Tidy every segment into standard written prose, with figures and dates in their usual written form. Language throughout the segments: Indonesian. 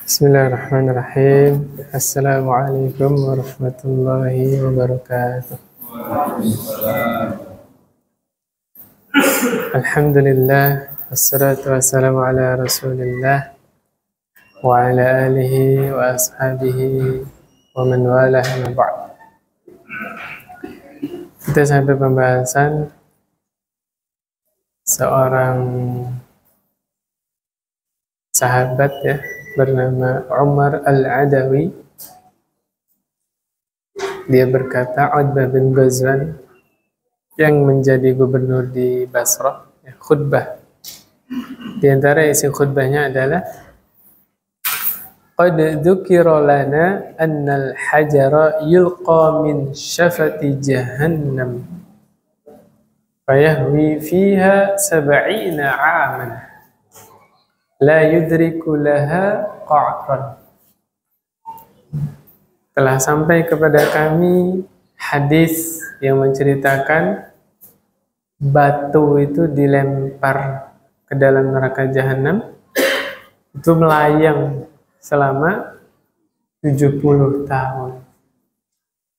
Bismillahirrahmanirrahim. Assalamualaikum warahmatullahi wabarakatuh. Alhamdulillah, wassalatu wassalamu ala rasulillah wa ala alihi wa ashabihi wa man walah ma ba'd. Kita sampai pembahasan seorang sahabat ya, bernama Umar Al-Adawi. Dia berkata, Utbah bin Ghazwan yang menjadi gubernur di Basrah, ya, khutbah. Di antara isi khutbahnya adalah Qad dzukira lana anna al-hajara yulqa min syafati jahannam fayahwi fiha 70 'aman la yudriku laha qa'ran. Telah sampai kepada kami hadis yang menceritakan batu itu dilempar ke dalam neraka jahanam, itu melayang selama 70 tahun.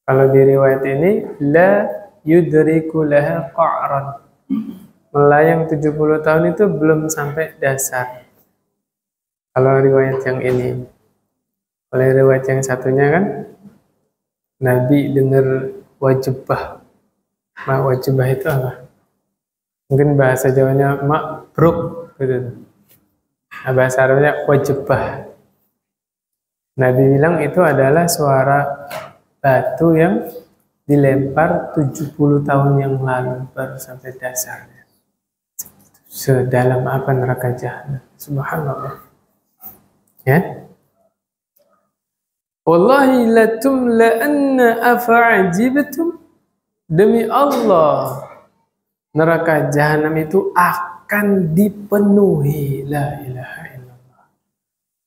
Kalau di riwayat ini la yudriku laha qa'ran, melayang 70 tahun itu belum sampai dasar. Kalau riwayat yang ini, oleh riwayat yang satunya kan Nabi dengar wajibah. Wajibah itu apa? Mungkin bahasa Jawanya mabruk gitu. Nah, bahasa Arabnya wajibah. Nabi bilang itu adalah suara batu yang dilempar 70 tahun yang lalu baru sampai dasarnya. Sedalam apa neraka jahanam? Subhanallah. Ya. Wallahi latumla'anna afa'ajibtum, demi Allah neraka jahanam itu akan dipenuhi. La ilaha illallah.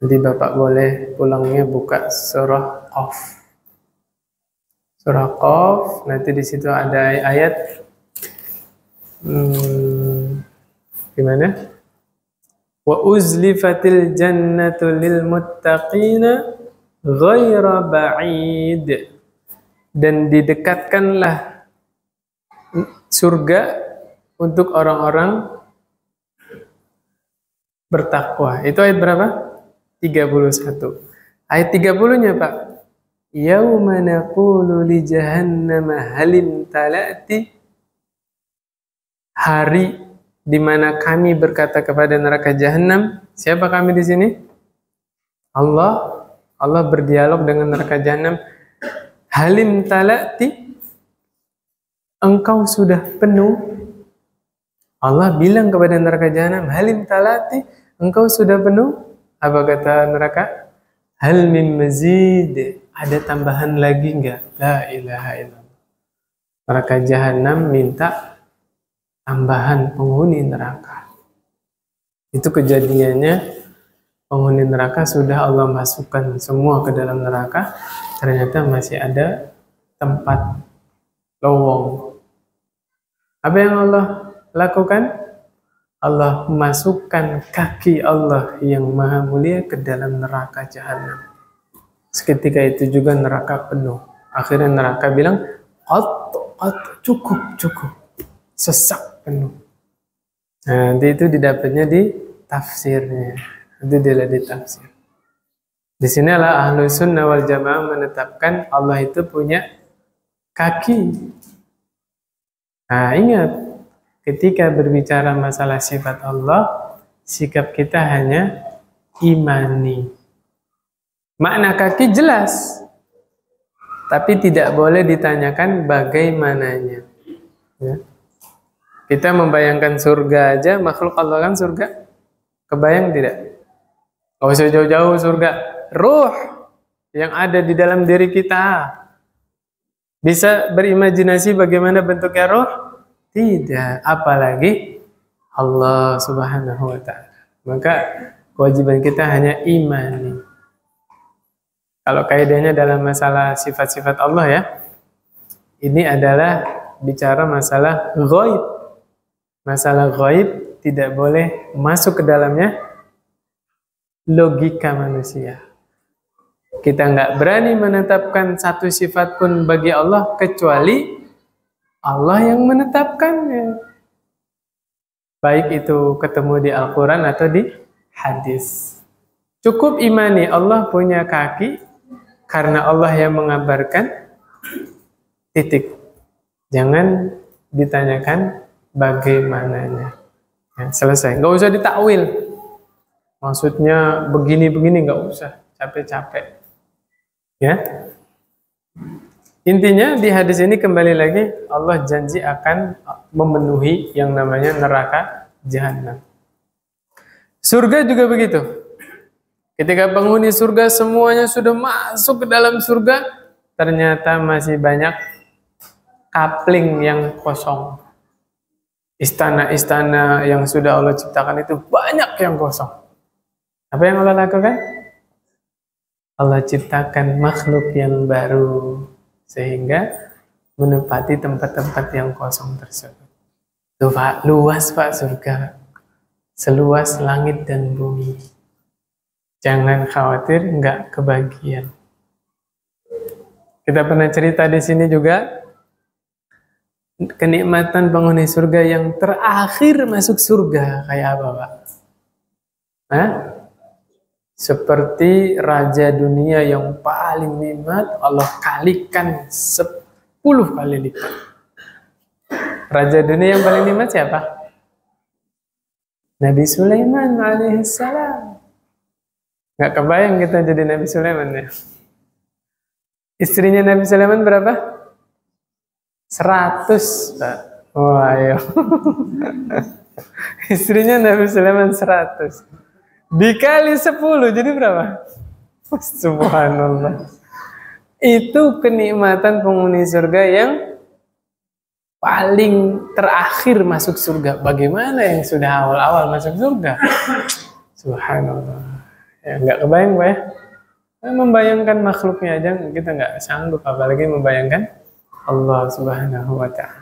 Nanti Bapak boleh pulangnya buka surah Qaf. Surah Qaf, nanti di situ ada ayat gimana? Wa uzlifatil jannatu lil muttaqina ghaira ba'id, dan didekatkanlah surga untuk orang-orang bertakwa. Itu ayat berapa? 31. Ayat 30-nya, Pak. Yauma naqulu li jahannama halim talati, hari di mana kami berkata kepada neraka jahanam. Siapa kami di sini? Allah. Allah berdialog dengan neraka jahanam. Halim talati, engkau sudah penuh. Allah bilang kepada neraka jahanam, halim talati, engkau sudah penuh. Apa kata neraka? Hal min mazid, ada tambahan lagi enggak? La ilaha illallah. Neraka jahanam minta tambahan penghuni neraka. Itu kejadiannya, penghuni neraka sudah Allah masukkan semua ke dalam neraka, ternyata masih ada tempat lowong. Apa yang Allah lakukan? Allah masukkan kaki Allah yang maha mulia ke dalam neraka jahanam. Seketika itu juga neraka penuh. Akhirnya neraka bilang, cukup. Sesak penuh. Nah, nanti itu didapatnya di tafsirnya. Nanti dilihat di tafsir. Di sinilah ahlu sunnah wal jamaah menetapkan Allah itu punya kaki. Nah, ingat, ketika berbicara masalah sifat Allah, sikap kita hanya imani. Makna kaki jelas, tapi tidak boleh ditanyakan bagaimananya. Ya. Kita membayangkan surga aja, makhluk Allah kan surga. Kebayang tidak? Gak usah jauh-jauh surga. Ruh yang ada di dalam diri kita. Bisa berimajinasi bagaimana bentuknya ruh? Tidak. Apalagi Allah subhanahu wa ta'ala. Maka kewajiban kita hanya imani. Kalau kaidahnya dalam masalah sifat-sifat Allah ya, ini adalah bicara masalah ghaib. Masalah ghaib tidak boleh masuk ke dalamnya logika manusia. Kita nggak berani menetapkan satu sifat pun bagi Allah kecuali Allah yang menetapkannya. Baik itu ketemu di Al-Quran atau di hadis. Cukup imani Allah punya kaki karena Allah yang mengabarkan, titik. Jangan ditanyakan bagaimananya. Ya, selesai. Nggak usah ditakwil. Maksudnya begini-begini, nggak usah. Capek-capek. Ya. Intinya di hadis ini kembali lagi Allah janji akan memenuhi yang namanya neraka jahanam. Surga juga begitu. Ketika penghuni surga semuanya sudah masuk ke dalam surga, ternyata masih banyak kapling yang kosong. Istana-istana yang sudah Allah ciptakan itu banyak yang kosong. Apa yang Allah lakukan? Allah ciptakan makhluk yang baru sehingga menempati tempat-tempat yang kosong tersebut. Tuh Pak, luas Pak surga. Seluas langit dan bumi. Jangan khawatir nggak kebagian. Kita pernah cerita di sini juga kenikmatan penghuni surga yang terakhir masuk surga kayak apa Pak? Hah? Seperti raja dunia yang paling nikmat Allah kalikan 10 kali lipat. Raja dunia yang paling nikmat siapa? Nabi Sulaiman alaihissalam. Gak kebayang kita jadi Nabi Sulaiman ya. Istrinya Nabi Sulaiman berapa? 100. Wah, ayo. Istrinya Nabi Sulaiman 100. Dikali 10 jadi berapa? Subhanallah. Itu kenikmatan penghuni surga yang paling terakhir masuk surga. Bagaimana yang sudah awal-awal masuk surga? Subhanallah. Ya nggak kebayang Pak ya. Membayangkan makhluknya aja kita nggak sanggup, apalagi membayangkan Allah Subhanahu wa ta'ala.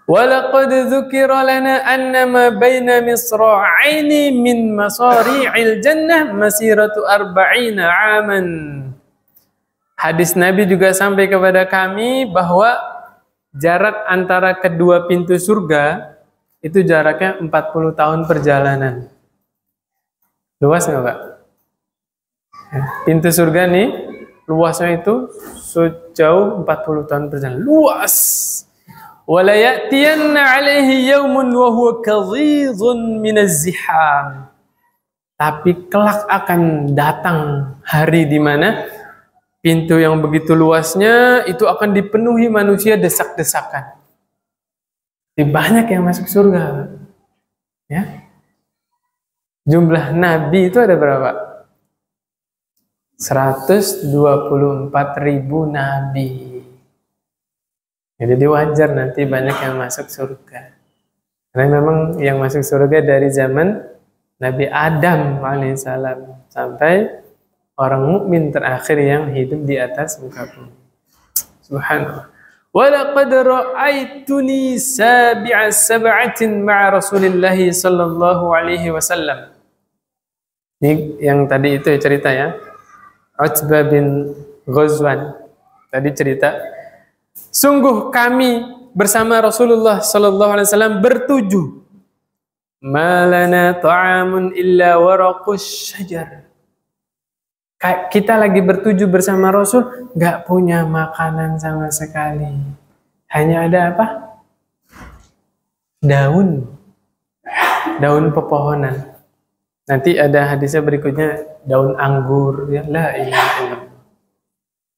وَلَقَدْ ذُكِرَ لَنَا أَنَّمَا بَيْنَ مِصْرَعَيْنِ مِنْ مَصَارِعِ الْجَنَّةِ مَسِيرَةُ 40 عَامًا. Hadis Nabi juga sampai kepada kami bahwa jarak antara kedua pintu surga itu jaraknya 40 tahun perjalanan. Luas nggak Pak? Pintu surga nih luasnya itu sejauh 40 tahun perjalanan. Luas. وَلَا يَأْتِيَنَّ عَلَيْهِ يَوْمٌ وَهُوَ كَظِيظٌ مِنَ الزِّحَامِ. Tapi kelak akan datang hari di mana pintu yang begitu luasnya itu akan dipenuhi manusia desak-desakan. Banyak yang masuk surga. Ya. Jumlah nabi itu ada berapa? 124.000 nabi. Jadi wajar nanti banyak yang masuk surga. Karena memang yang masuk surga dari zaman Nabi Adam alaihissalam sampai orang mukmin terakhir yang hidup di atas muka bumi. Subhanallah. وَلَقَدْ رَأَيْتُنِي سَابِعَ سَبْعَةٍ مَعَ رَسُولِ اللَّهِ صَلَّى اللَّهُ عَلَيْهِ وَسَلَّمَ. Ini yang tadi itu ya cerita ya. Utbah bin Ghazwan tadi cerita. Sungguh kami bersama Rasulullah sallallahu alaihi wasallam bertujuh. Malana ta'amun illa waraqus syajar. Kita lagi bertujuh bersama Rasul, nggak punya makanan sama sekali. Hanya ada apa? Daun pepohonan. Nanti ada hadisnya berikutnya daun anggur. Ya la ilaha illallah.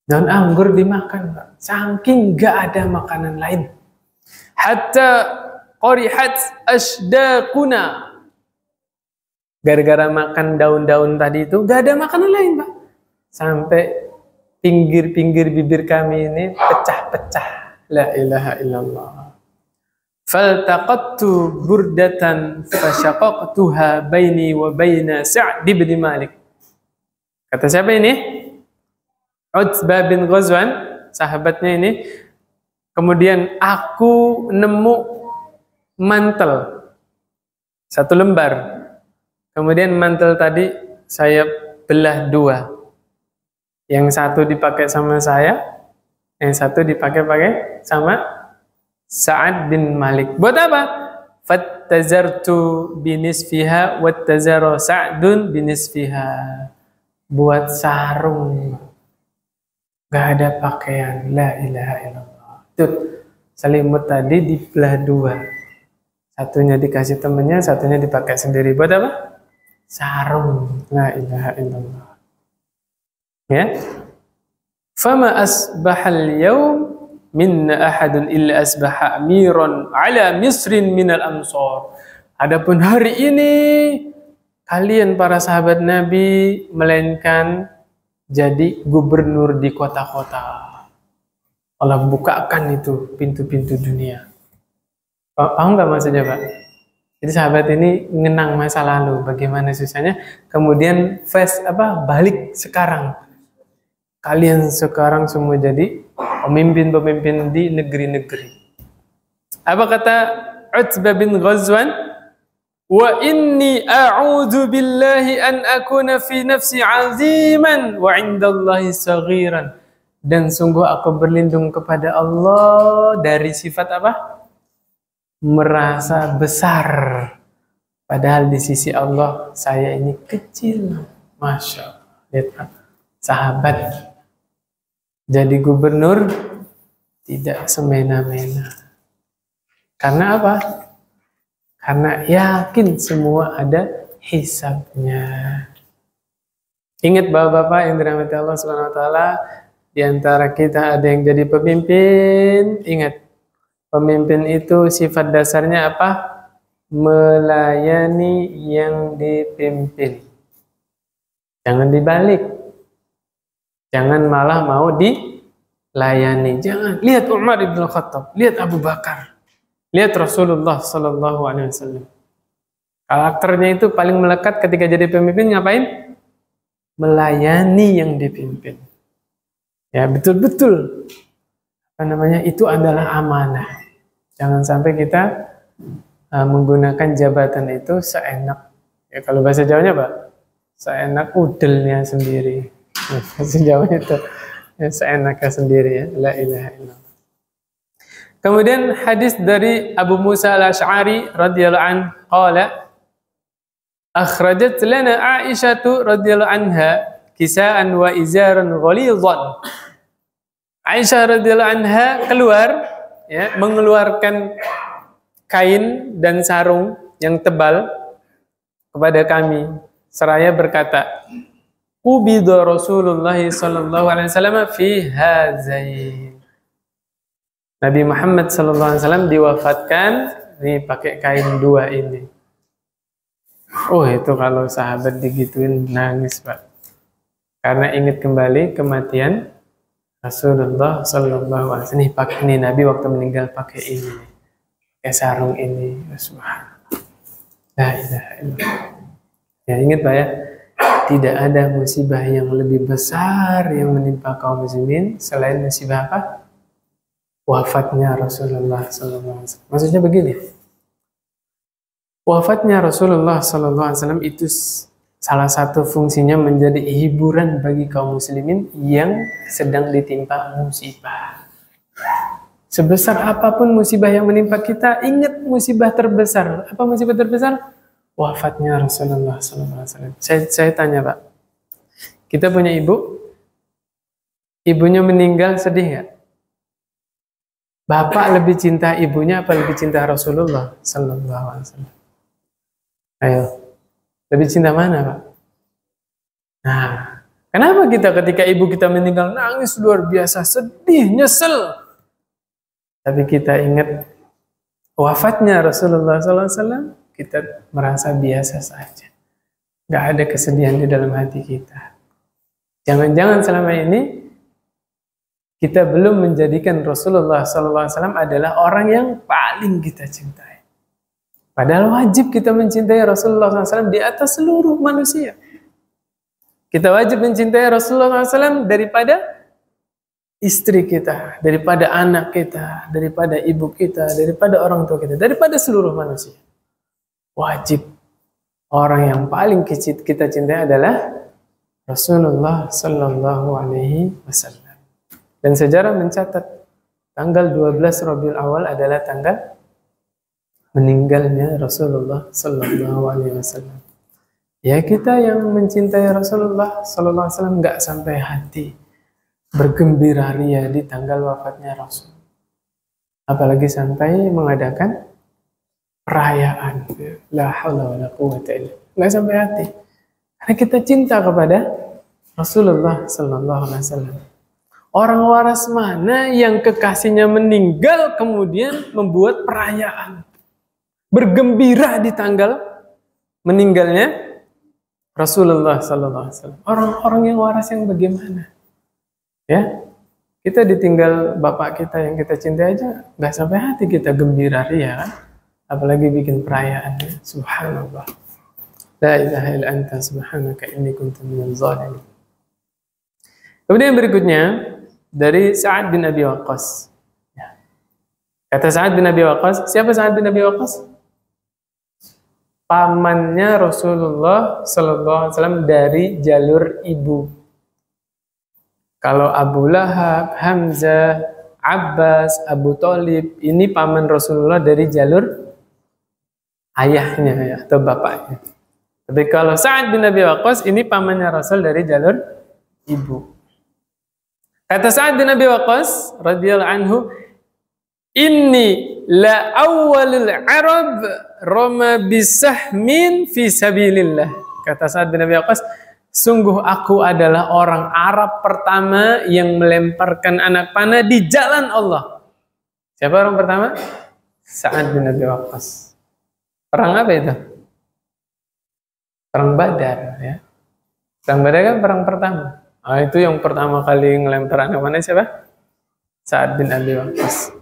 Daun anggur dimakan, Pak. Saking gak ada makanan lain. Hatta qarihat ashdaquna. Gara-gara makan daun-daun tadi itu gak ada makanan lain, Pak. Sampai pinggir-pinggir bibir kami ini pecah-pecah. La ilaha illallah. Faltaqattu burdatan fasyaqaqtuha baini wa baina Sa'd bin Malik. Kata siapa ini? Utbah bin Ghazwan, sahabatnya ini. Kemudian aku nemu mantel 1 lembar. Kemudian mantel tadi saya belah 2. Yang satu dipakai sama saya, yang satu dipakai sama Sa'ad bin Malik. Buat apa? Fattazartu binisfiha wattazara Sa'dun binisfiha. Buat sarung. Gak ada pakaian. La ilaha illallah. Tuh, selimut tadi dibelah dua. Satunya dikasih temennya, satunya dipakai sendiri. Buat apa? Sarung. La ilaha illallah. Ya. Fama asbahal yawm minna ahadun illa asbaha amiran ala misrin minal amsar. Adapun hari ini kalian para sahabat Nabi melainkan jadi gubernur di kota-kota. Allah bukakan itu pintu-pintu dunia. Paham nggak maksudnya, Pak? Jadi sahabat ini mengenang masa lalu, bagaimana susahnya. Kemudian balik sekarang. Kalian sekarang semua jadi pemimpin-pemimpin di negeri-negeri. Apa kata Utbah bin Ghazwan? Wa inni a'udzu billahi an akuna fi nafsi 'aziman wa 'indallahi saghiran. Dan sungguh aku berlindung kepada Allah dari sifat apa? Merasa besar. Padahal di sisi Allah saya ini kecil. Masya Allah. Lihat, sahabat jadi gubernur tidak semena-mena. Karena apa? Karena yakin semua ada hisabnya. Ingat bapak-bapak yang dirahmati Allah Subhanahu wa taala, di antara kita ada yang jadi pemimpin. Ingat, pemimpin itu sifat dasarnya apa? Melayani yang dipimpin. Jangan dibalik. Jangan malah mau dilayani. Jangan. Lihat Umar ibn Khattab, lihat Abu Bakar. Lihat Rasulullah Sallallahu Alaihi Wasallam. Karakternya itu paling melekat ketika jadi pemimpin ngapain? Melayani yang dipimpin. Ya betul-betul. Itu adalah amanah. Jangan sampai kita menggunakan jabatan itu seenak. Ya kalau bahasa Jawanya Pak, seenak udelnya sendiri. Bahasa Jawanya itu ya, seenaknya sendiri ya. La ilaha illallah. Kemudian hadis dari Abu Musa al-Ash'ari radhiyallahu anhu qala akhrajat lana Aisyah radhiyallahu anha kisaan wa izaran ghalidhan. Aisyah radhiyallahu anha keluar ya, mengeluarkan kain dan sarung yang tebal kepada kami seraya berkata, "Qubida Rasulullah sallallahu alaihi wasallam fi hazain." Nabi Muhammad SAW diwafatkan nih pakai kain dua ini. Oh itu kalau sahabat digituin nangis Pak. Karena ingat kembali kematian Rasulullah SAW. Nih pakai nih Nabi waktu meninggal pakai ini, pakai sarung ini. Subhanallah. La ilaha illallah. Ya ingat Pak ya, tidak ada musibah yang lebih besar yang menimpa kaum muslimin selain musibah apa? Wafatnya Rasulullah SAW. Maksudnya begini, wafatnya Rasulullah SAW itu salah satu fungsinya menjadi hiburan bagi kaum muslimin yang sedang ditimpa musibah. Sebesar apapun musibah yang menimpa kita, ingat musibah terbesar. Apa musibah terbesar? Wafatnya Rasulullah SAW. Saya tanya Pak, kita punya ibu, ibunya meninggal sedih nggak? Bapak lebih cinta ibunya apa lebih cinta Rasulullah Sallallahu Alaihi Wasallam? Ayo, lebih cinta mana Pak? Nah, kenapa kita ketika ibu kita meninggal nangis luar biasa, sedih, nyesel? Tapi kita ingat wafatnya Rasulullah Sallallahu Alaihi Wasallam, kita merasa biasa saja. Gak ada kesedihan di dalam hati kita. Jangan-jangan selama ini kita belum menjadikan Rasulullah SAW adalah orang yang paling kita cintai. Padahal wajib kita mencintai Rasulullah SAW di atas seluruh manusia. Kita wajib mencintai Rasulullah SAW daripada istri kita, daripada anak kita, daripada ibu kita, daripada orang tua kita, daripada seluruh manusia. Wajib. Orang yang paling kita cintai adalah Rasulullah Sallallahu Alaihi Wasallam. Dan sejarah mencatat tanggal 12 Rabiul Awal adalah tanggal meninggalnya Rasulullah Sallallahu Alaihi Wasallam. Ya, kita yang mencintai Rasulullah Sallallahu Alaihi Wasallam nggak sampai hati bergembira ria di tanggal wafatnya Rasul, apalagi sampai mengadakan perayaan. La haula wala quwwata illa billah. Nggak sampai hati, karena kita cinta kepada Rasulullah Sallallahu Alaihi Wasallam. Orang waras mana yang kekasihnya meninggal kemudian membuat perayaan, bergembira di tanggal meninggalnya Rasulullah Sallallahu Alaihi Wasallam? Orang-orang yang waras yang bagaimana? Ya, kita ditinggal bapak kita yang kita cintai aja nggak sampai hati kita gembira ria, kan? Apalagi bikin perayaan. Subhanallah. La ilaha illa anta subhanaka inni kuntu minaz zalimin. Kemudian berikutnya dari Sa'ad bin Abi Waqqas. Ya. Kata Sa'ad bin Abi Waqqas, siapa Sa'ad bin Abi Waqqas? Pamannya Rasulullah Sallallahu Alaihi Wasallam dari jalur ibu. Kalau Abu Lahab, Hamzah, Abbas, Abu Thalib, ini paman Rasulullah dari jalur ayahnya ya, atau bapaknya. Tapi kalau Sa'ad bin Abi Waqqas, ini pamannya Rasul dari jalur ibu. Kata Sa'ad bin Abi Waqqas radhiyallahu anhu, "Inni la awwalul Arab rama bisahmin fi sabilillah." Kata Sa'ad bin Abi Waqqas, sungguh aku adalah orang Arab pertama yang melemparkan anak panah di jalan Allah. Siapa orang pertama? Sa'ad bin Abi Waqqas. Perang apa itu? Perang Badar, ya. Perang Badar kan perang pertama. Nah, itu yang pertama kali ngelempar anak panah siapa? Sa'ad bin Abi Waqqas.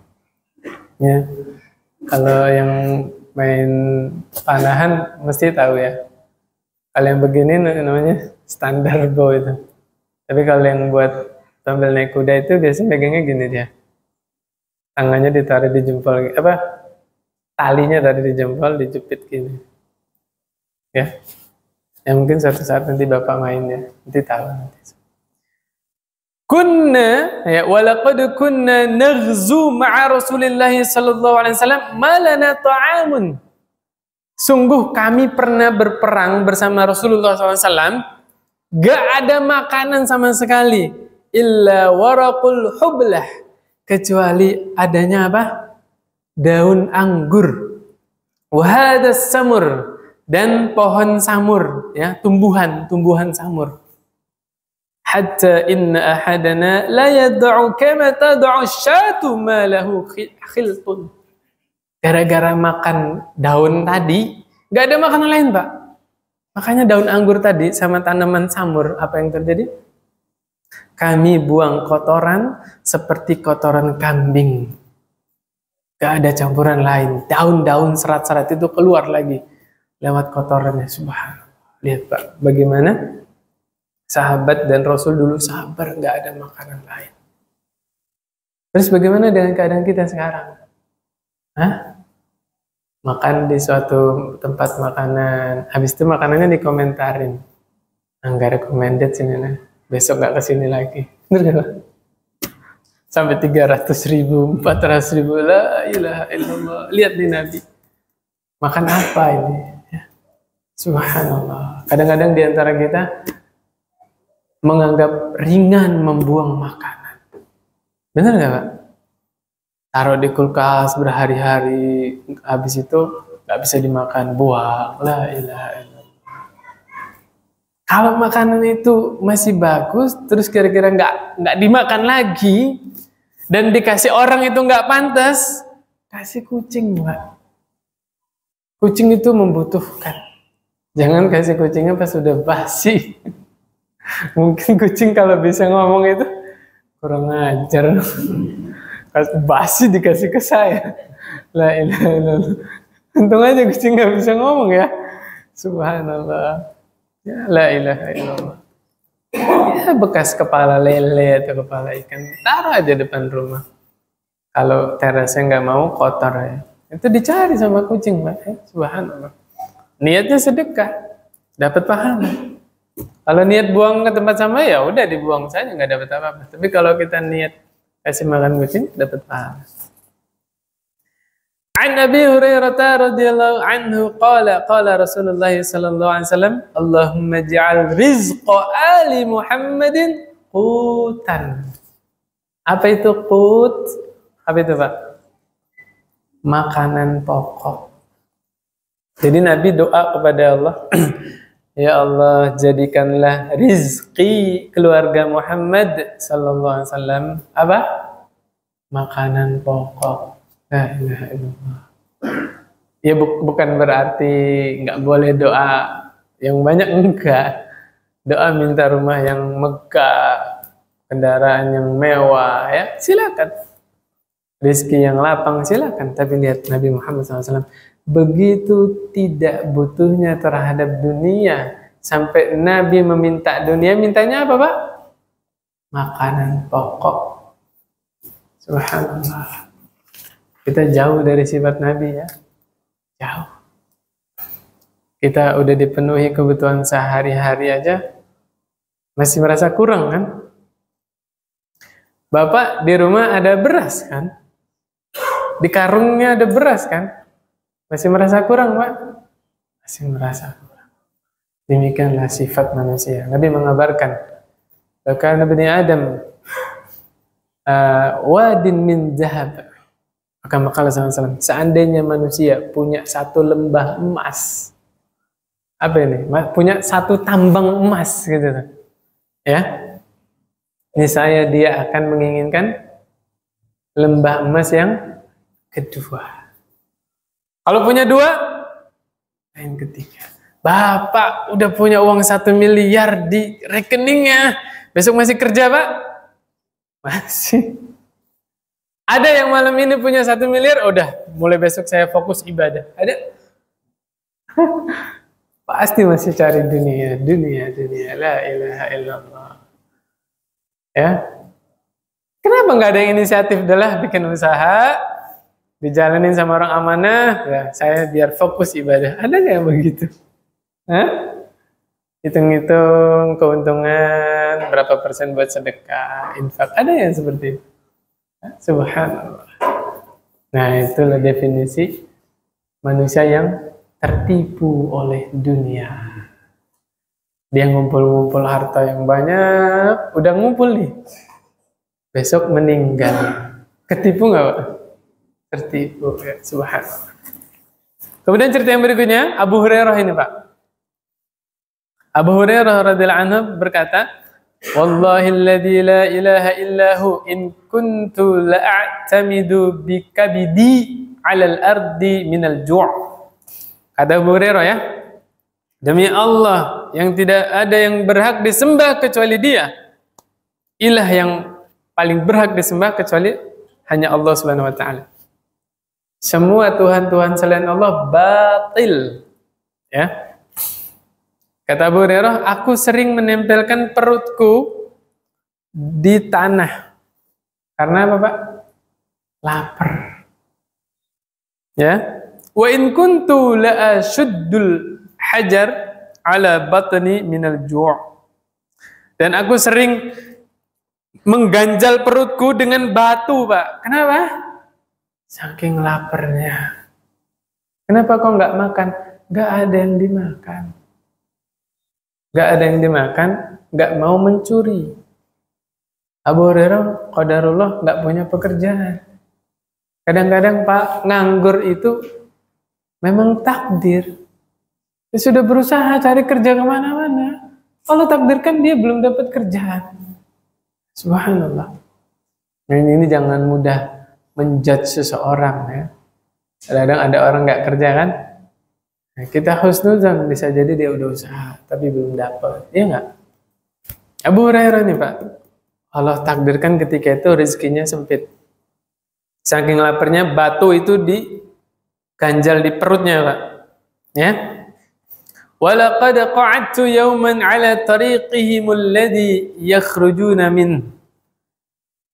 Ya. Kalau yang main panahan mesti tahu ya. Kalau yang begini namanya standar bow itu. Tapi kalau yang buat tampil naik kuda itu biasanya pegangnya gini dia. Tangannya ditarik di jempol, talinya tadi di jempol, dijepit gini. Ya. Ya mungkin suatu saat nanti Bapak main ya. Nanti tahu nanti. Kunna ya walaqad kunna naghzu ma'a Rasulillah sallallahu alaihi wasallam ma lana ta'amun. Sungguh kami pernah berperang bersama Rasulullah SAW, gak ada makanan sama sekali, illa waraqul hublah, kecuali adanya apa? Daun anggur, wahadas samur, dan pohon samur, ya, tumbuhan samur. Hatta inna ahadana la yad'u kama tad'u syatu ma lahu khiltun. Gara-gara makan daun tadi, nggak ada makanan lain, Pak. Makanya daun anggur tadi sama tanaman samur, apa yang terjadi? Kami buang kotoran seperti kotoran kambing. Nggak ada campuran lain. Daun-daun serat-serat itu keluar lagi lewat kotorannya. Subhanallah. Lihat, Pak, bagaimana sahabat dan Rasul dulu sabar, nggak ada makanan lain. Terus bagaimana dengan keadaan kita sekarang? Hah? Makan di suatu tempat makanan, habis itu makanannya dikomentarin, nggak recommended sini, nah. Besok nggak kesini lagi. Sampai 300.000, 400.000, la ilaha illallah. Lihat di Nabi makan apa ini, ya. Subhanallah. Kadang-kadang di antara kita menganggap ringan membuang makanan. Benar nggak, Pak? Taruh di kulkas berhari-hari, habis itu nggak bisa dimakan, buang. La ilaha illallah. Kalau makanan itu masih bagus, terus kira-kira nggak dimakan lagi, dan dikasih orang itu nggak pantas, kasih kucing, Pak. Kucing itu membutuhkan. Jangan kasih kucingnya pas sudah basi. Mungkin kucing kalau bisa ngomong itu kurang ajar. Basi dikasih ke saya. La ilaha illallah. Untung aja kucing nggak bisa ngomong ya. Subhanallah. Ya, la ilaha illallah. Ya, bekas kepala lele atau kepala ikan, taruh aja depan rumah. Kalau terasnya nggak mau, kotor ya. Itu dicari sama kucing, Pak. Ya, subhanallah. Niatnya sedekah, dapat pahala. Kalau niat buang ke tempat sampah ya udah dibuang saja, nggak dapat apa-apa. Tapi kalau kita niat kasih makan kucing dapat pahala. An Abi Hurairah radhiyallahu anhu qala Rasulullah sallallahu alaihi wasallam, Allahumma ij'al rizqa ali Muhammadin qutan. Apa itu qut? Apa itu, Pak? Makanan pokok. Jadi Nabi doa kepada Allah, ya Allah, jadikanlah rizki keluarga Muhammad sallallahu alaihi wasallam apa? Makanan pokok. La ilaha illallah. Ya bukan berarti nggak boleh doa yang banyak, enggak. Doa minta rumah yang megah, kendaraan yang mewah, ya silakan. Rizki yang lapang silakan. Tapi lihat Nabi Muhammad SAW begitu tidak butuhnya terhadap dunia, sampai Nabi meminta dunia, mintanya apa, Pak? Makanan pokok. Subhanallah. Kita jauh dari sifat Nabi ya. Jauh. Kita udah dipenuhi kebutuhan sehari-hari aja, masih merasa kurang kan? Bapak di rumah ada beras kan? Di karungnya ada beras kan? Masih merasa kurang, Pak? Masih merasa kurang. Demikianlah sifat manusia. Nabi mengabarkan, bahkan Nabi Adam wadin min zahab. Maka SAW, seandainya manusia punya satu lembah emas, apa ini? Punya satu tambang emas gitu, ya. Niscaya dia akan menginginkan lembah emas yang kedua. Kalau punya dua, yang ketiga. Bapak udah punya uang 1 miliar di rekeningnya, besok masih kerja, Pak? Masih. Ada yang malam ini punya 1 miliar, udah mulai besok saya fokus ibadah. Ada? Pasti masih cari dunia. La ilaha illallah. Ya. Kenapa nggak ada yang inisiatif adalah bikin usaha, dijalanin sama orang amanah, ya saya biar fokus ibadah. Ada nggak yang begitu? Hah? Hitung-hitung keuntungan berapa persen buat sedekah, infak. Ada yang seperti itu? Subhanallah. Nah, itulah definisi manusia yang tertipu oleh dunia. Dia ngumpul-ngumpul harta yang banyak, udah ngumpul nih, besok meninggal. Ketipu nggak, Pak? Tertipu, ya. Subhanallah. Kemudian cerita yang berikutnya, Abu Hurairah ini, Pak. Abu Hurairah radhiyallahu anhu berkata, Wallahi alladzi la ilaha illahu in kuntu la'atamidu bikabidi 'alal ardi minal ju'. Kata Abu Hurairah, ya, demi Allah yang tidak ada yang berhak disembah kecuali Dia, ilah yang paling berhak disembah kecuali hanya Allah Subhanahu wa taala. Semua tuhan-tuhan selain Allah batil. Ya. Kata Abu Hurairah, aku sering menempelkan perutku di tanah. Karena apa, Pak? Lapar. Ya. Wa in kuntu la ashuddul hajar ala batni minal ju'. Dan aku sering mengganjal perutku dengan batu, Pak. Kenapa? Saking laparnya. Kenapa kok nggak makan? Nggak ada yang dimakan. Nggak ada yang dimakan, nggak mau mencuri. Abu Hurairah qadarullah nggak punya pekerjaan. Kadang-kadang, Pak, nganggur itu memang takdir. Dia sudah berusaha cari kerja kemana-mana. Allah takdirkan dia belum dapat kerjaan. Subhanallah. Nah, ini jangan mudah menjudge seseorang, ya. Kadang-kadang ada orang nggak kerja kan? Nah, kita husnuzan, bisa jadi dia udah usaha tapi belum dapat, ya nggak? Abu Hurairah nih, Pak, Allah takdirkan ketika itu rezekinya sempit. Saking laparnya batu itu diganjal di perutnya, Pak. Ya. Walaqad qa'adtu yawman 'ala tariqihim alladhi yakhrujuna min.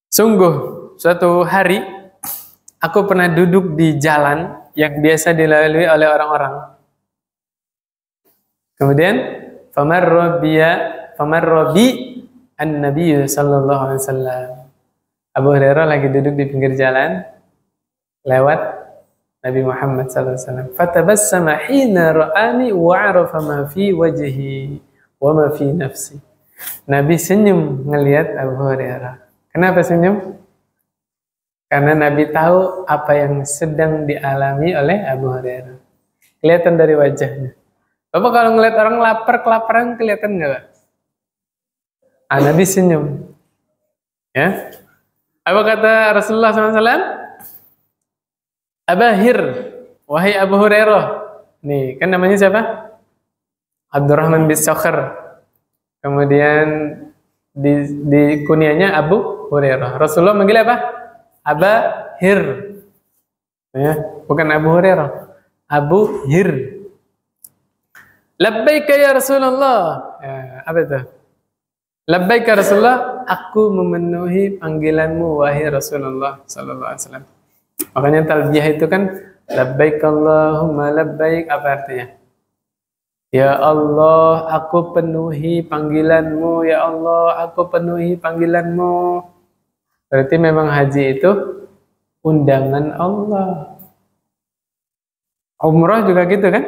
Sungguh suatu hari aku pernah duduk di jalan yang biasa dilalui oleh orang-orang. Kemudian famarra biya famarra bi an-nabiy sallallahu alaihi wasallam. Abu Hurairah lagi duduk di pinggir jalan, lewat Nabi Muhammad sallallahu alaihi wasallam. Fatabassama hina ra'ani wa 'arafa ma fi wajhi wa ma fi nafsi. Nabi senyum ngelihat Abu Hurairah. Kenapa senyum? Karena Nabi tahu apa yang sedang dialami oleh Abu Hurairah. Kelihatan dari wajahnya. Bapak kalau ngeliat orang lapar, kelaparan, kelihatan nggak, Pak? Nabi senyum. Ya. Apa kata Rasulullah SAW? Abahir, wahai Abu Hurairah. Nih, kan namanya siapa? Abdurrahman bin Sakhar. Kemudian di kunianya Abu Hurairah. Rasulullah manggil apa? Abahir. Ya, bukan Abu Hurairah. Abu Hir. Labbaika ya Rasulullah. Ya, apa itu? Labbaika Rasulullah, aku memenuhi panggilanmu wahai Rasulullah sallallahu alaihi wasallam. Makanya talbiyah itu kan labbaik Allahumma labbaik, apa artinya? Ya Allah, aku penuhi panggilanmu, ya Allah, aku penuhi panggilanmu. Berarti memang haji itu undangan Allah. Umrah juga gitu kan?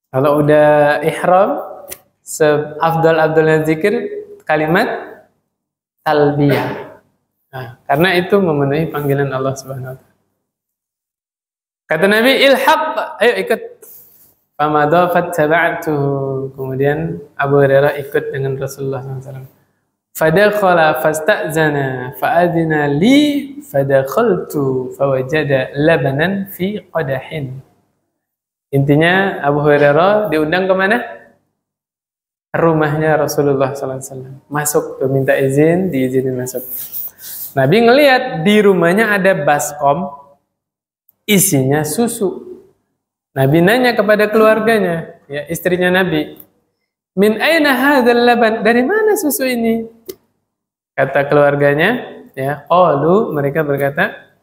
Kalau udah ihram, seafdal-afdalnya zikir kalimat talbiyah. Nah, karena itu memenuhi panggilan Allah Subhanahu wa taala. Kata Nabi, ilhaq, ayo ikut. Famadha fattaba'tuhu. Kemudian Abu Hurairah ikut dengan Rasulullah SAW. Fadakhala fasta'zana fa'adina li fadakhaltu fawajada labanan fi qadahin. Intinya Abu Hurairah diundang kemana? Rumahnya Rasulullah SAW. Masuk, tuh, minta izin, diizinin masuk. Nabi ngelihat di rumahnya ada baskom, isinya susu. Nabi nanya kepada keluarganya, ya istrinya Nabi, min aina hadzal laban? Dari mana susu ini? Kata keluarganya, ya, qalu, mereka berkata,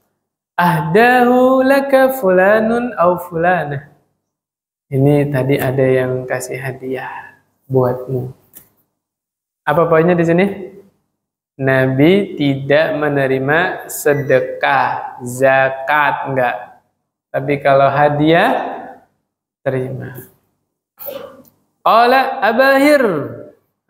ahdahu laka fulanun au fulanah. Ini tadi ada yang kasih hadiah buatmu. Apa poinnya di sini? Nabi tidak menerima sedekah, zakat, enggak. Tapi kalau hadiah, terima. Qala Abahir.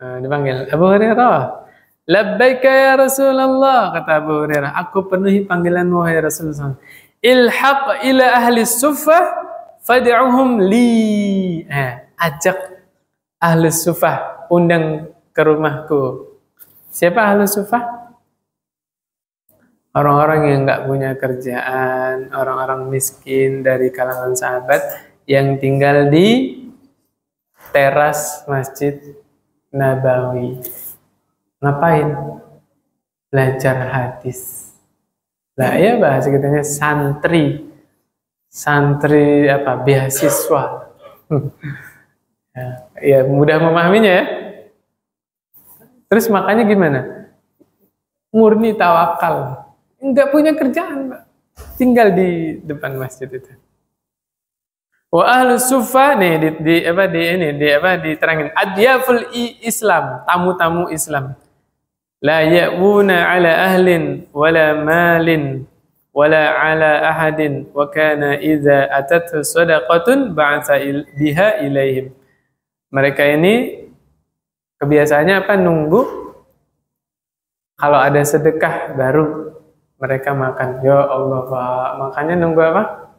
Nah, dipanggil Abu Hurairah. Labbaika ya Rasulullah, kata Abu Hurairah, aku penuhi panggilanmu wahai Rasulullah. Ilhaq ila ahli suffah fad'uhum li. Ajak ahli suffah, undang ke rumahku. Siapa ahli suffah? Orang-orang yang nggak punya kerjaan, orang-orang miskin dari kalangan sahabat yang tinggal di teras Masjid Nabawi. Ngapain? Belajar hadis. Lah ya bahasa kitanya santri. Santri apa? Beasiswa. Ya, mudah memahaminya ya. Terus makanya gimana? Murni tawakal. Enggak punya kerjaan, Pak. Tinggal di depan masjid itu. Wa ahlus sufa nih diterangin adyaful Islam, tamu-tamu Islam. La ya'wuna ala ahlin wala malin wala ala ahadin wa kana idza atathu shadaqatun ba'atha biha ilaihim. Mereka ini kebiasaannya apa? Nunggu kalau ada sedekah baru mereka makan. Ya Allah, Pak. Makanya nunggu apa?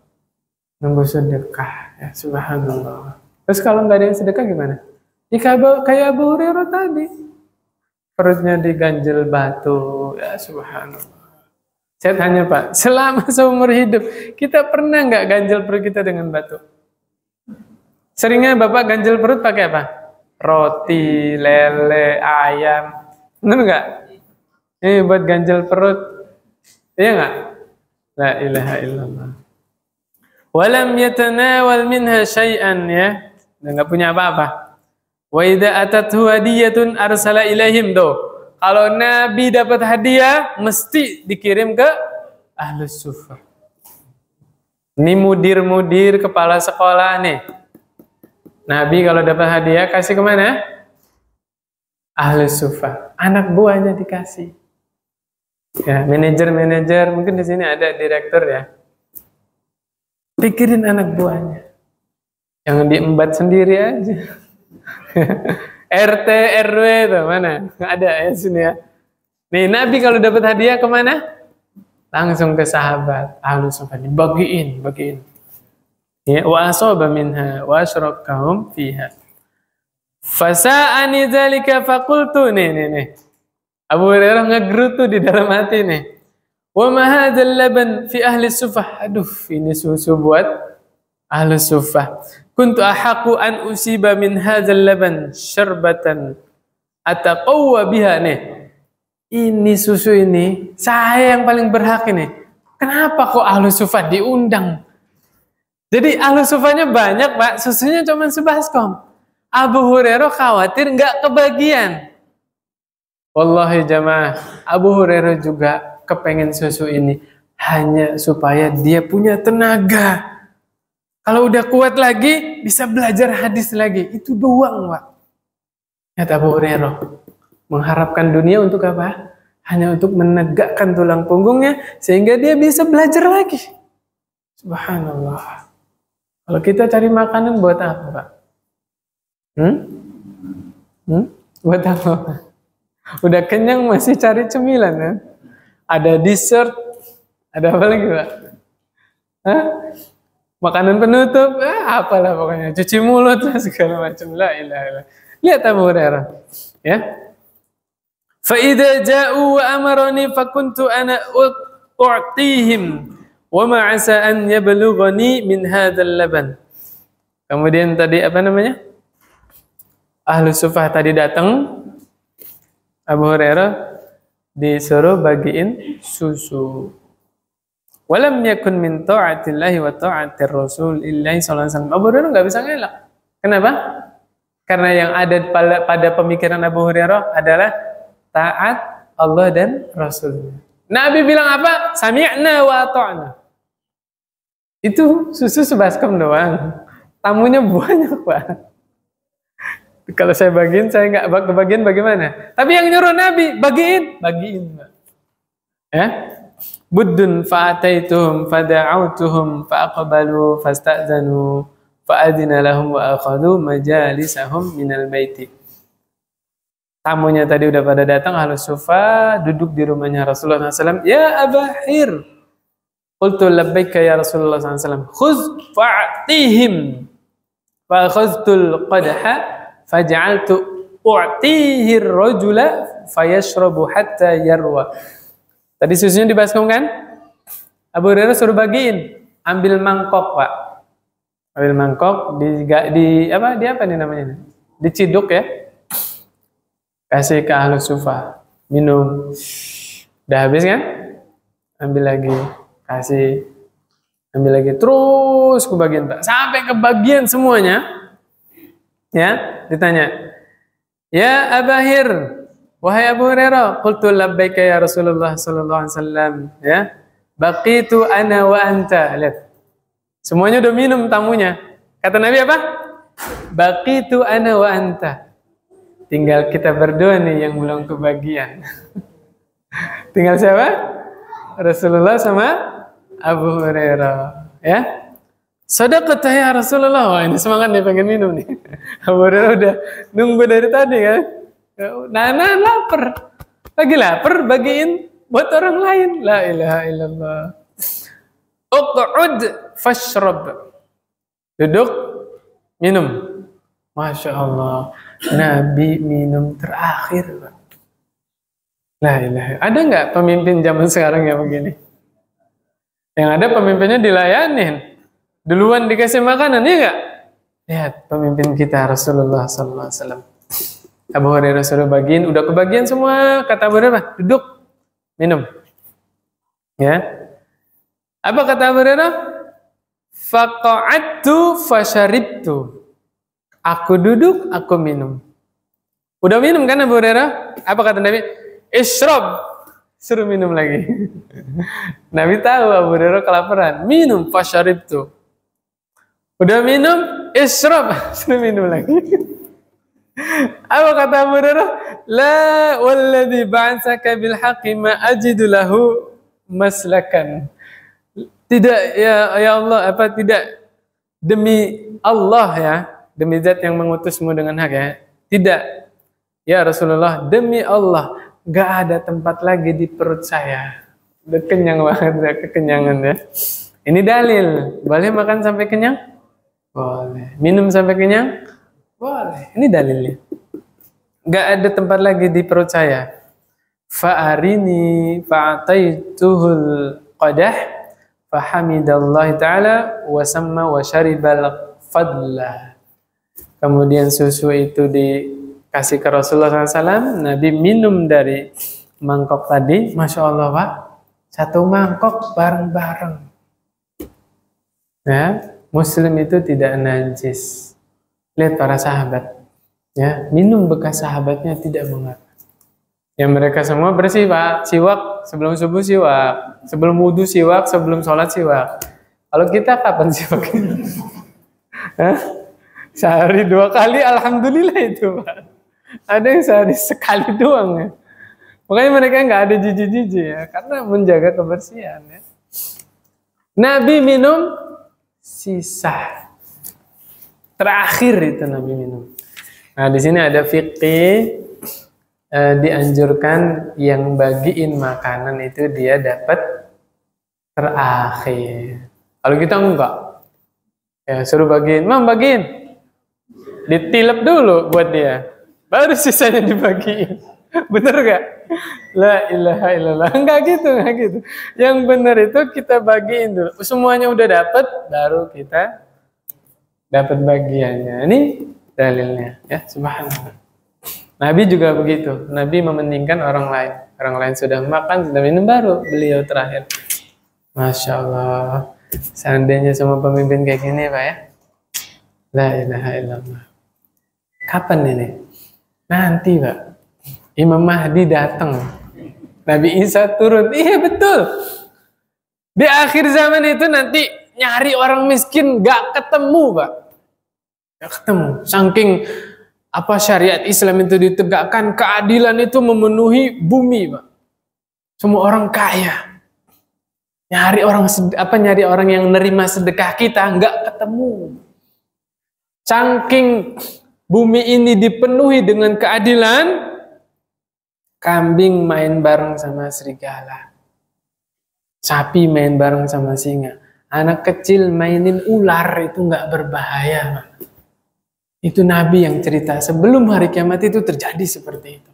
Nunggu sedekah. Ya, subhanallah. Terus kalau nggak ada yang sedekah gimana? Ya, kayak Abu Hurairah tadi. Perutnya diganjel batu. Ya, subhanallah. Saya tanya, Pak, selama seumur hidup, kita pernah nggak ganjel perut kita dengan batu? Seringnya Bapak ganjel perut pakai apa? Roti, lele, ayam. Benar nggak? Ini buat ganjel perut. Iya nggak? La ilaha illallah. Walam yatanawal minha syai'an, ya. Dan nggak punya apa-apa. Wa idza atathu hadiyatun arsala ilaihim do. Kalau Nabi dapat hadiah, mesti dikirim ke ahlus suffah. Ini mudir-mudir kepala sekolah nih. Nabi kalau dapat hadiah kasih kemana? Ahlus Suffah, anak buahnya dikasih. Ya, manajer-manajer, mungkin di sini ada direktur ya. Pikirin anak buahnya. Yang diembat sendiri aja. RT, RW itu mana? Ada ya sini ya. Nih, Nabi kalau dapat hadiah kemana? Langsung ke sahabat. Ahlus Suffah dibagiin. Ya, wa asaba minha wa asyraqahum fiha. Fasa'ani dzalika faqultu nih. Abu Hurairah ngegerutu di dalam hati nih. Wa ma hadzal laban fi ahli suffah. Aduh, ini susu buat ahli suffah. Kuntu ahaqu an usiba min hadzal laban syarbatan ataqawwa biha nih. Ini susu ini saya yang paling berhak ini. Kenapa kok ahli suffah diundang? Jadi ahli suffahnya banyak, Pak. Susunya cuma sebaskom. Abu Hurairah khawatir nggak kebagian. Wallahi jamaah, Abu Hurairah juga kepengen susu ini hanya supaya dia punya tenaga. Kalau udah kuat lagi, bisa belajar hadis lagi. Itu doang, Pak. Kata Abu Hurairah, mengharapkan dunia untuk apa? Hanya untuk menegakkan tulang punggungnya sehingga dia bisa belajar lagi. Subhanallah. Kalau kita cari makanan buat apa, Pak? Buat apa? Udah kenyang masih cari cemilan ya? Ada dessert, ada apa lagi, Pak? Hah? Makanan penutup, apalah pokoknya, cuci mulut segala macam. La ilaha illallah. Lihat Abu Hurairah, ya. Fa idza ja'u wa amarani fa kuntu ana u'tihim wa ma 'asa an yablughani min hadzal laban. Kemudian tadi apa namanya? Ahlu Suffah tadi datang, Abu Hurairah disuruh bagiin susu. Walam yakun min ta'atillahi wa ta'atir Rasulillahi sallallahu alaihi wasallam. Abu Hurairah nggak bisa ngelak. Kenapa? Karena yang ada pada pemikiran Abu Hurairah adalah taat Allah dan Rasulnya. Nabi bilang apa? Sami'na wa ata'na. Itu susu sebaskom doang. Tamunya banyak, Pak. Kalau saya bagiin, saya nggak kebagian bagaimana? Tapi yang nyuruh Nabi, bagiin. Ya, buddun fa'ataituhum fada'autuhum fa'aqbalu fasta'zanu fa'adina lahum wa akhadu majalisahum minal baiti. Tamunya tadi udah pada datang, Ahlus Suffah duduk di rumahnya Rasulullah SAW. Ya Abahir, qultu labbaika ya Rasulullah SAW. Khuz fa'atihim fa'akhaztul qadha faj'altu u'tihi ar-rajula fayashrabu hatta yarwa. Tadi susunya dibaskom kan? Abu Hurairah suruh bagiin, ambil mangkok, Pak. Ambil mangkok di apa nih namanya? Diciduk ya. Kasih ke Ahlus Suffah, minum. Udah habis kan? Ambil lagi, kasih. Ambil lagi, terus ke bagian, Pak. Sampai ke bagian semuanya. Ya, ditanya. Ya Abahir, wahai Abu Hurairah, qultu labbaika ya Rasulullah sallallahu alaihi wasallam, ya. Baqitu ana wa anta. Lihat. Semuanya udah minum tamunya. Kata Nabi apa? Baqitu ana wa anta. Tinggal kita berdua nih yang belum kebagian. Tinggal siapa? Rasulullah sama Abu Hurairah, ya. Sadaqata ya Rasulullah. Wah, ini semangat nih pengen minum nih. Abu Hurairah udah nunggu dari tadi kan. Nah, lapar. Lagi lapar, bagiin buat orang lain. La ilaha illallah. Uq'ud fashrab. Duduk, minum. Masya Allah. Nabi minum terakhir. La ilaha. Ada nggak pemimpin zaman sekarang yang begini? Yang ada pemimpinnya dilayanin. Duluan dikasih makanan, ya enggak? Lihat pemimpin kita Rasulullah sallallahu alaihi wasallam. Abu Hurairah suruh bagiin, udah kebagian semua. Kata Abu Hurairah, duduk, minum. Ya. Apa kata Abu Hurairah? Faqa'adtu fasharibtu. Aku duduk, aku minum. Udah minum kan Abu Hurairah? Apa kata Nabi? Ishrab. Suruh minum lagi. Nabi tahu Abu Hurairah kelaparan. Minum fasharibtu. Udah minum, isyrab, sudah minum lagi. Apa kata Abu Hurairah? La walladzi ba'atsaka bil haqqi ma ajidu lahu maslakan. Tidak ya Allah, apa tidak, demi Allah ya, demi zat yang mengutusmu dengan hak ya. Tidak. Ya Rasulullah, demi Allah, gak ada tempat lagi di perut saya. Udah kenyang banget ya, kekenyangan ya. Ini dalil. Boleh makan sampai kenyang? Boleh. Minum sampai kenyang? Boleh. Ini dalilnya. Gak ada tempat lagi di perut saya. Fa'arini fa'ataituhul qadah fahamidallahi ta'ala wa samma wa syaribal fadla. Kemudian susu itu dikasih ke Rasulullah SAW. Nabi minum dari mangkok tadi. Masya Allah Pak, satu mangkok bareng-bareng. Ya, Muslim itu tidak najis. Lihat para sahabat. Ya, minum bekas sahabatnya tidak mengapa. Ya mereka semua bersih Pak. Siwak sebelum subuh siwak, sebelum wudhu siwak, sebelum sholat siwak. Kalau kita kapan siwak? Sehari 2 kali, alhamdulillah itu Pak. Ada yang sehari sekali doang ya. Makanya mereka nggak ada jijik-jijik ya, karena menjaga kebersihan ya. Nabi minum sisa. Terakhir itu Nabi minum. Nah, di sini ada fikih dianjurkan yang bagiin makanan itu dia dapat terakhir. Kalau kita enggak, ya suruh bagiin, Mam bagiin, ditilep dulu buat dia, baru sisanya dibagiin. Bener gak? La ilaha illallah. Enggak gitu. Yang benar itu kita bagiin dulu. Semuanya udah dapat, baru kita dapat bagiannya. Ini dalilnya ya, subhanallah. Nabi juga begitu. Nabi mementingkan orang lain. Orang lain sudah makan, sudah minum, baru beliau terakhir. Masya Allah. Seandainya semua pemimpin kayak gini Pak ya. La ilaha illallah. Kapan ini? Nanti Pak. Imam Mahdi datang. Nabi Isa turun. Iya betul. Di akhir zaman itu nanti nyari orang miskin gak ketemu Pak. Gak ketemu. Saking syariat Islam itu ditegakkan, keadilan itu memenuhi bumi Pak. Semua orang kaya. Nyari orang yang nerima sedekah kita nggak ketemu. Saking bumi ini dipenuhi dengan keadilan, kambing main bareng sama serigala, sapi main bareng sama singa, anak kecil mainin ular, itu nggak berbahaya Pak. Itu Nabi yang cerita sebelum hari kiamat itu terjadi seperti itu.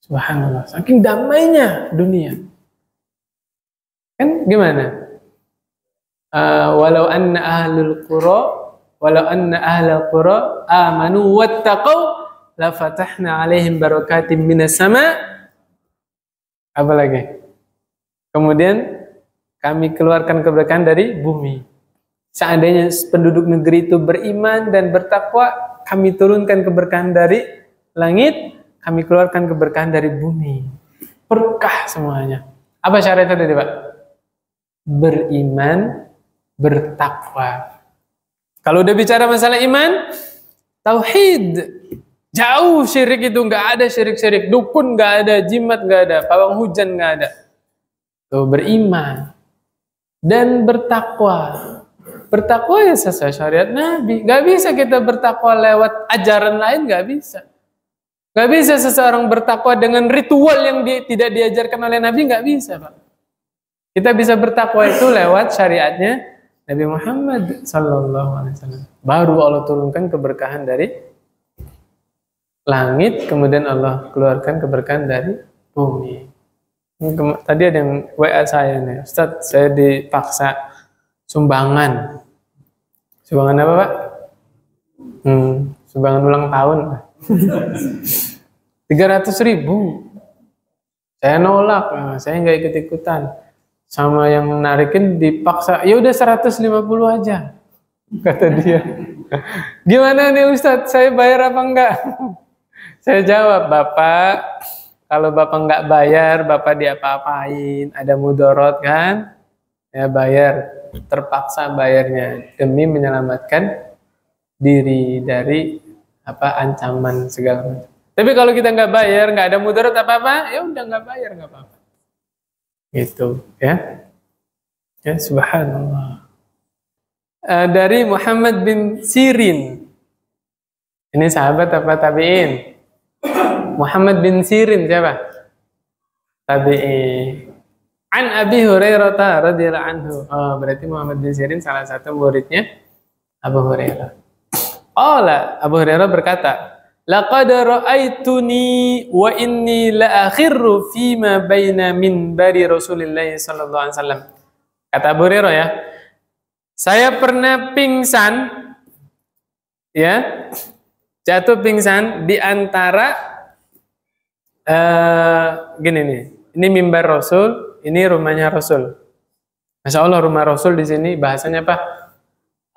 Subhanallah, saking damainya dunia. Kan gimana? Walau anna ahlul qura amanu wattaqau la fatahna alaihim barakatim minas sama. Apa lagi? Kemudian kami keluarkan keberkahan dari bumi. Seandainya penduduk negeri itu beriman dan bertakwa, kami turunkan keberkahan dari langit, kami keluarkan keberkahan dari bumi. Berkah semuanya. Apa syaratnya tadi Pak? Beriman, bertakwa. Kalau udah bicara masalah iman, tauhid. Jauh syirik itu, nggak ada syirik-syirik. Dukun nggak ada, jimat nggak ada, pawang hujan nggak ada. Tuh, beriman. Dan bertakwa. Bertakwa ya sesuai syariat Nabi. Gak bisa kita bertakwa lewat ajaran lain, gak bisa. Gak bisa seseorang bertakwa dengan ritual yang tidak diajarkan oleh Nabi, gak bisa Pak. Kita bisa bertakwa itu lewat syariatnya Nabi Muhammad SAW. Baru Allah turunkan keberkahan dari langit, kemudian Allah keluarkan keberkahan dari bumi. Tadi ada yang WA saya nih, Ustaz, saya dipaksa sumbangan. Sumbangan apa Pak? Sumbangan ulang tahun. 300.000. Saya nolak, saya nggak ikut-ikutan. Sama yang narikin dipaksa, ya udah 150 aja, kata dia. Gimana nih Ustadz, saya bayar apa enggak? Saya jawab, Bapak, kalau Bapak nggak bayar, Bapak diapa-apain, ada mudorot kan? Ya bayar, terpaksa bayarnya demi menyelamatkan diri dari ancaman segala macam. Tapi kalau kita nggak bayar, nggak ada mudarat apa-apa, ya udah nggak bayar nggak apa-apa. Gitu, ya. Ya, subhanallah. Dari Muhammad bin Sirin. Ini sahabat apa tabi'in? Muhammad bin Sirin siapa? Tabi'in. An Abi Hurairah radhiyallahu anhu. Oh, berarti Muhammad bin Sirin salah satu muridnya Abu Hurairah. Abu Hurairah berkata, laqad ra'aituni wa inni la akhirru fima baina minbari Rasulillah sallallahu alaihi wasallam. Kata Abu Hurairah ya, saya pernah pingsan, ya, jatuh pingsan di antara gini nih. Ini mimbar Rasul, ini rumahnya Rasul. Masya Allah, rumah Rasul di sini bahasanya apa?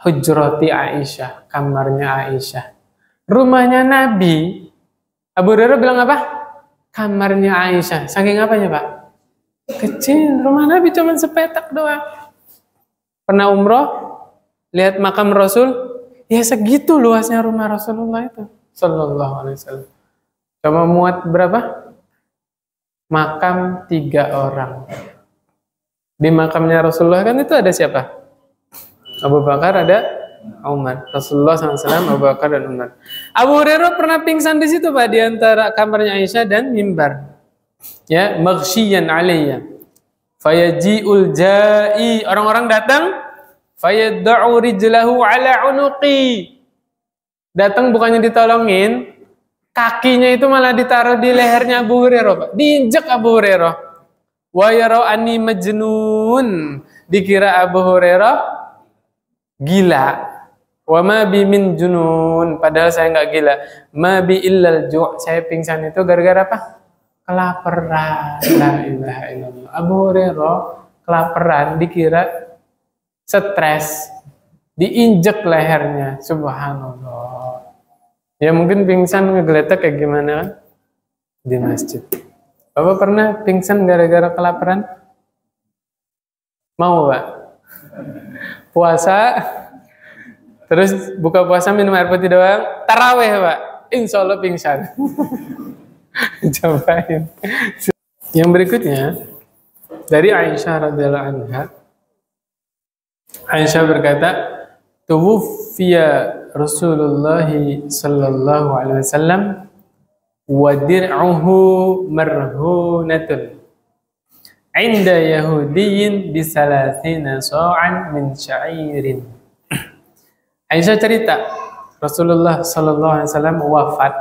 Hujrati Aisyah, kamarnya Aisyah. Rumahnya Nabi, Abu Hurairah bilang apa? Kamarnya Aisyah. Saking apanya, Pak? Kecil. Rumah Nabi cuma sepetak doang. Pernah umroh, lihat makam Rasul, ya segitu luasnya rumah Rasulullah itu. Sallallahu alaihi wasallam. Coba muat berapa? Makam 3 orang. Di makamnya Rasulullah kan itu ada siapa? Abu Bakar, ada Umar. Rasulullah SAW, Abu Bakar dan Umar. Abu Hurairah pernah pingsan di situ, Pak, di antara kamarnya Aisyah dan mimbar. Ya, maghsyiyan alayya. Fayaji'ul ja'i, orang-orang datang, fayadda'u rijlahu ala unuqi. Datang bukannya ditolongin, kakinya itu malah ditaruh di lehernya Abu Hurairah, Pak. Diinjek Abu Hurairah. Wa yara'ani majnun. Dikira Abu Hurairah gila. Wa ma bi min junun. Padahal saya enggak gila. Ma bi illal ju'. Saya pingsan itu gara-gara apa? Kelaparan. La ilaha illallah. Abu Hurairah kelaparan dikira stres. Diinjek lehernya. Subhanallah. Ya mungkin pingsan ngegeletak kayak gimana di masjid. Bapak pernah pingsan gara-gara kelaparan? Mau, Pak? Puasa, terus buka puasa minum air putih doang, taraweh, Pak. Insya Allah pingsan. Cobain. Yang berikutnya dari Aisyah radhiyallahu anha. Aisyah berkata, tuwuffiya Rasulullah sallallahu alaihi wasallam wa dir'uhu marhunatun 'inda yahudiyyin bi 30 sa'an min sya'irin. Aisyah cerita, Rasulullah sallallahu alaihi wasallam wafat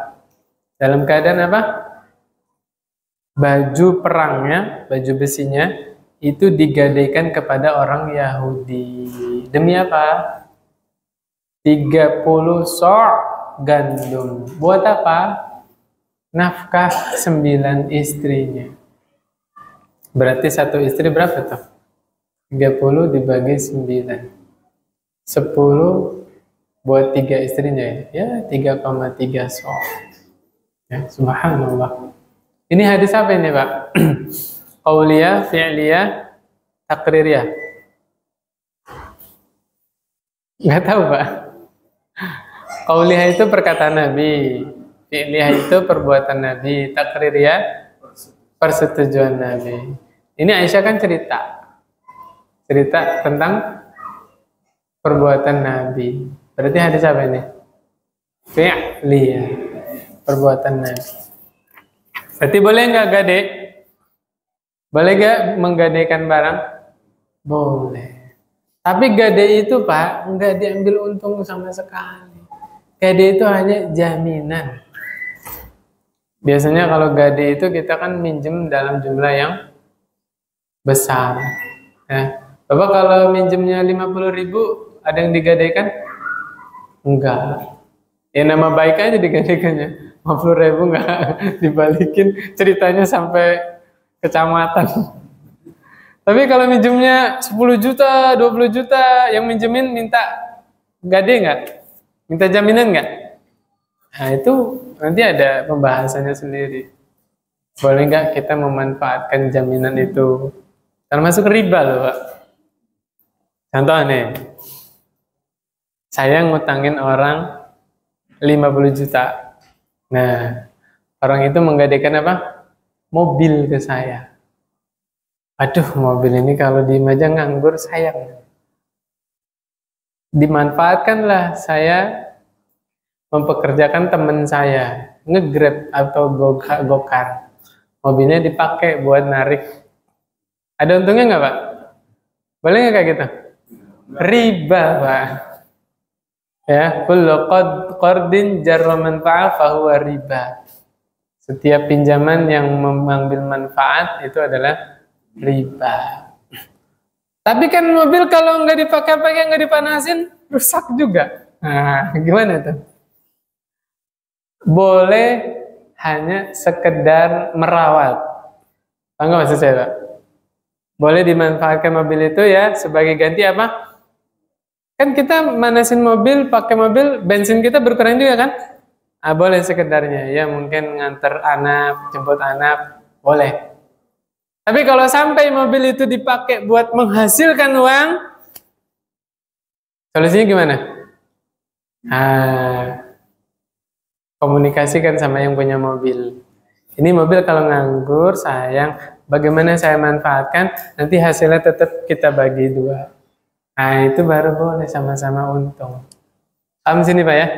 dalam keadaan apa? Baju perangnya, baju besinya itu digadaikan kepada orang Yahudi. Demi apa? 30 so' gandum. Buat apa? Nafkah 9 istrinya. Berarti satu istri berapa tuh? 30 dibagi 9. 10 buat 3 istrinya ya. Ya 3,3 so'. Ya, subhanallah. Ini hadis apa ini, Pak? Qauliyah, fi'liyah, takririyah. Enggak tahu, Pak. Qauliyah itu perkataan Nabi, fi'liyah itu perbuatan Nabi, takririyah persetujuan Nabi. Ini Aisyah kan cerita tentang perbuatan Nabi. Berarti hadis apa ini? Fi'liyah, perbuatan Nabi. Berarti boleh nggak gade? Boleh nggak menggadaikan barang? Boleh. Tapi gade itu, Pak, nggak diambil untung sama sekali. Gade itu hanya jaminan. Biasanya kalau gade itu kita kan minjem dalam jumlah yang besar. Ya. Bapak kalau minjemnya 50.000, ada yang digadaikan? Enggak. Ya nama baik aja digadaikannya. 50.000 enggak dibalikin, ceritanya sampai kecamatan. Tapi kalau minjemnya 10 juta, 20 juta, yang minjemin minta gade nggak? Minta jaminan nggak? Nah itu nanti ada pembahasannya sendiri. Boleh nggak kita memanfaatkan jaminan itu? Termasuk riba loh, Pak. Contoh nih, saya ngutangin orang 50 juta. Nah, Orang itu menggadaikan apa? Mobil ke saya. Aduh, mobil ini kalau diem aja nganggur sayang. Dimanfaatkanlah saya mempekerjakan teman saya, nge-Grab atau Gokar. Mobilnya dipakai buat narik. Ada untungnya nggak, Pak? Boleh nggak kayak gitu? Riba, Pak. Ya, kullu qardin jarra manfa'a fahuwa riba. Setiap pinjaman yang mengambil manfaat itu adalah riba. Tapi kan mobil kalau nggak dipakai-pakai, nggak dipanasin, rusak juga. Nah, gimana tuh? Boleh hanya sekedar merawat. Tahu nggak maksud saya, Pak? Boleh dimanfaatkan mobil itu ya sebagai ganti apa? Kan kita manasin mobil, pakai mobil, bensin kita berkurang juga kan? Ah, boleh sekedarnya, ya mungkin nganter anak, jemput anak, boleh. Tapi kalau sampai mobil itu dipakai buat menghasilkan uang, solusinya gimana? Komunikasikan sama yang punya mobil. Ini mobil kalau nganggur, sayang, bagaimana saya manfaatkan, nanti hasilnya tetap kita bagi 2. Nah, itu baru boleh sama-sama untung. Paham sini, Pak ya?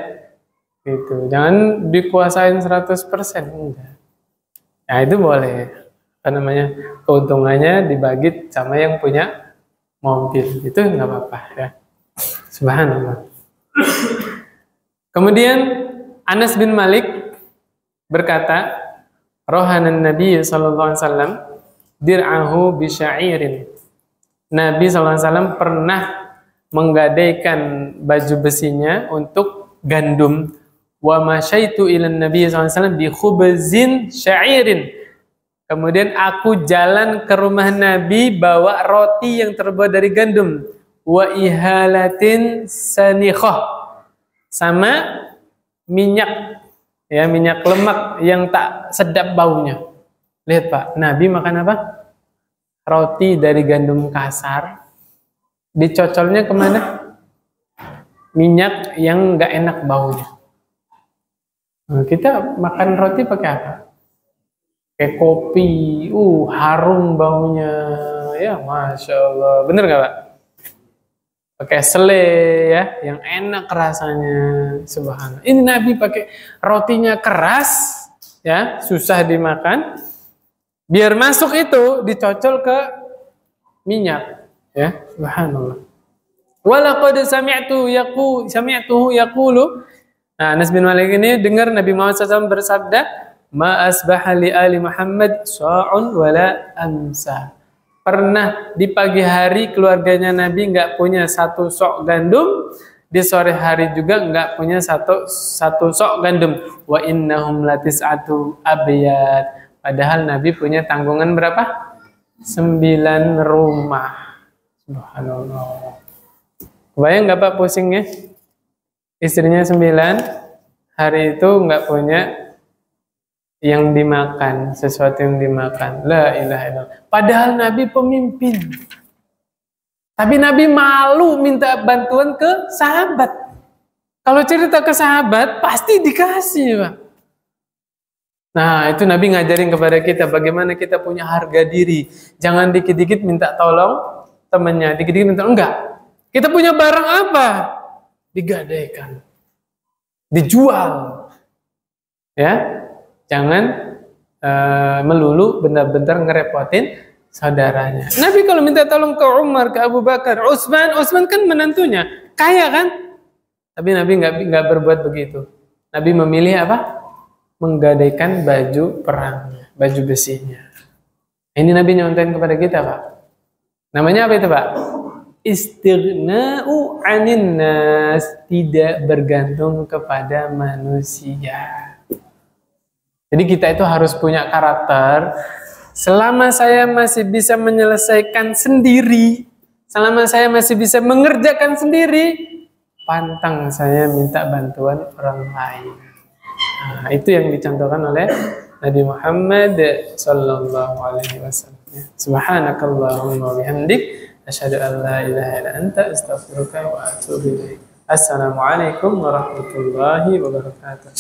Gitu. Jangan dikuasain 100%. Enggak. Nah, itu boleh. Apa namanya? Keuntungannya dibagi sama yang punya mobil. Itu enggak apa-apa ya. Subhanallah. Kemudian Anas bin Malik berkata, rohanan Nabi sallallahu alaihi wasallam dir'ahu bi sya'irin. Nabi SAW pernah menggadaikan baju besinya untuk gandum. Wa masyaitu ilan Nabi SAW bi khubzin sya'irin. Kemudian aku jalan ke rumah Nabi bawa roti yang terbuat dari gandum. Wa ihalatin sanikhah. Sama minyak, ya minyak lemak yang tak sedap baunya. Lihat Pak, Nabi makan apa? Roti dari gandum kasar, dicocolnya kemana? Minyak yang nggak enak baunya. Nah, kita makan roti pakai apa? Kayak kopi, harum baunya, ya masya Allah, bener nggak Pak? Pakai sele ya, yang enak rasanya, subhanallah. Ini Nabi pakai rotinya keras, ya susah dimakan. Biar masuk itu dicocol ke minyak, ya subhanallah. Walaqad sami'tuhu yaqulu. Nah, Anas bin Malik ini dengar Nabi Muhammad SAW bersabda, ma asbaha li ali Muhammad sa'un wala amsa. Pernah di pagi hari keluarganya Nabi nggak punya 1 sok gandum, di sore hari juga nggak punya satu sok gandum. Wa innahum latis'atu abyad. Padahal Nabi punya tanggungan berapa? 9 rumah. Subhanallah. Bayang nggak Pak pusingnya? Istrinya 9, hari itu nggak punya yang dimakan, sesuatu yang dimakan. La ilaha illallah. Padahal Nabi pemimpin. Tapi Nabi malu minta bantuan ke sahabat. Kalau cerita ke sahabat, pasti dikasih Pak. Nah, itu Nabi ngajarin kepada kita bagaimana kita punya harga diri. Jangan dikit-dikit minta tolong temannya, dikit-dikit minta enggak. Kita punya barang apa? Digadaikan. Dijual. Ya. Jangan melulu benar-benar ngerepotin saudaranya. Nabi kalau minta tolong ke Umar, ke Abu Bakar, Utsman kan menantunya, kaya kan? Tapi Nabi nggak berbuat begitu. Nabi memilih apa? Menggadaikan baju perangnya, baju besinya. Ini Nabi nyontain kepada kita, Pak. Namanya apa itu, Pak? Istighna'u 'anin nas, tidak bergantung kepada manusia. Jadi kita itu harus punya karakter. Selama saya masih bisa menyelesaikan sendiri, selama saya masih bisa mengerjakan sendiri, pantang saya minta bantuan orang lain. Nah, itu yang dicontohkan oleh Nabi Muhammad sallallahu alaihi wasallam. Subhanakallahumma wa bihamdik asyhadu an la ilaha illa anta astaghfiruka wa atubu ilaik. Assalamualaikum warahmatullahi wabarakatuh.